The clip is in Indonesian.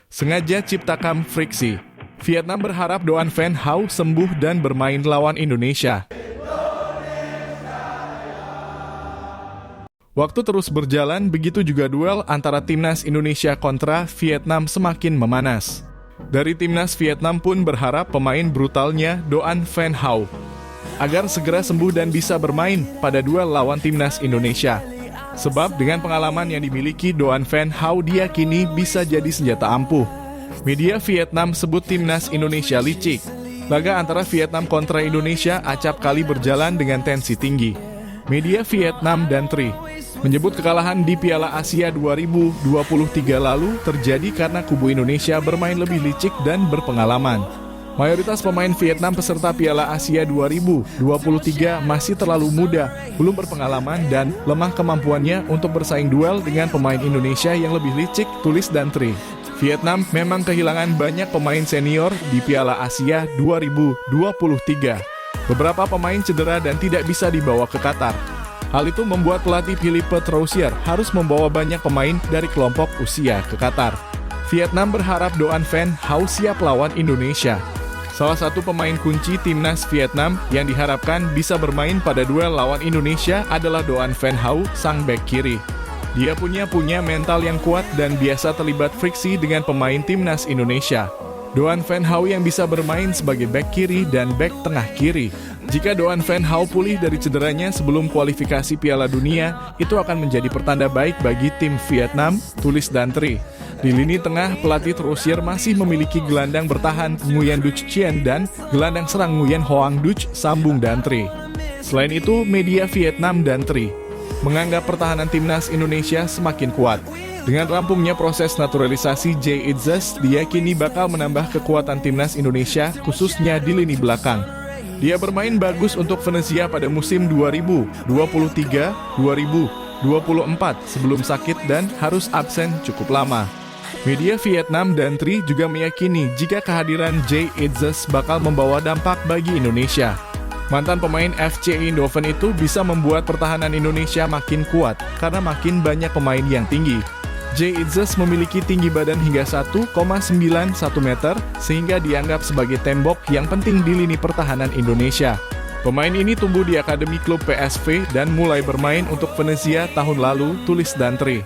Sengaja ciptakan friksi. Vietnam berharap Doan Van Hau sembuh dan bermain lawan Indonesia. Waktu terus berjalan, begitu juga duel antara timnas Indonesia kontra Vietnam semakin memanas. Dari timnas Vietnam pun berharap pemain brutalnya Doan Van Hau agar segera sembuh dan bisa bermain pada duel lawan timnas Indonesia. Sebab dengan pengalaman yang dimiliki, Doan Van Hau diyakini bisa jadi senjata ampuh. Media Vietnam sebut timnas Indonesia licik. Laga antara Vietnam kontra Indonesia acap kali berjalan dengan tensi tinggi. Media Vietnam dan Tri menyebut kekalahan di Piala Asia 2023 lalu terjadi karena kubu Indonesia bermain lebih licik dan berpengalaman. Mayoritas pemain Vietnam peserta Piala Asia 2023 masih terlalu muda, belum berpengalaman dan lemah kemampuannya untuk bersaing duel dengan pemain Indonesia yang lebih licik, tulis dan Tri. Vietnam memang kehilangan banyak pemain senior di Piala Asia 2023. Beberapa pemain cedera dan tidak bisa dibawa ke Qatar. Hal itu membuat pelatih Philippe Troussier harus membawa banyak pemain dari kelompok usia ke Qatar. Vietnam berharap Doan Van Hau siap lawan Indonesia. Salah satu pemain kunci timnas Vietnam yang diharapkan bisa bermain pada duel lawan Indonesia adalah Doan Van Hau, sang bek kiri. Dia punya mental yang kuat dan biasa terlibat friksi dengan pemain timnas Indonesia. Doan Van Hau yang bisa bermain sebagai bek kiri dan bek tengah kiri. Jika Doan Van Hau pulih dari cederanya sebelum kualifikasi Piala Dunia, itu akan menjadi pertanda baik bagi tim Vietnam, tulis dan Tri. Di lini tengah, pelatih Troussier masih memiliki gelandang bertahan Nguyen Duc Chien dan gelandang serang Nguyen Hoang Duc, sambung dan Tri. Selain itu, media Vietnam dan Tri menganggap pertahanan timnas Indonesia semakin kuat. Dengan rampungnya proses naturalisasi Jay Itzes, diyakini bakal menambah kekuatan timnas Indonesia, khususnya di lini belakang. Dia bermain bagus untuk Venezia pada musim 2023-2024 sebelum sakit dan harus absen cukup lama. Media Vietnam dan Tri juga meyakini jika kehadiran Jay Itzes bakal membawa dampak bagi Indonesia. Mantan pemain FC Eindhoven itu bisa membuat pertahanan Indonesia makin kuat karena makin banyak pemain yang tinggi. Jay Itzes memiliki tinggi badan hingga 1,91 meter sehingga dianggap sebagai tembok yang penting di lini pertahanan Indonesia. Pemain ini tumbuh di akademi klub PSV dan mulai bermain untuk Venezia tahun lalu, tulis dan Tri.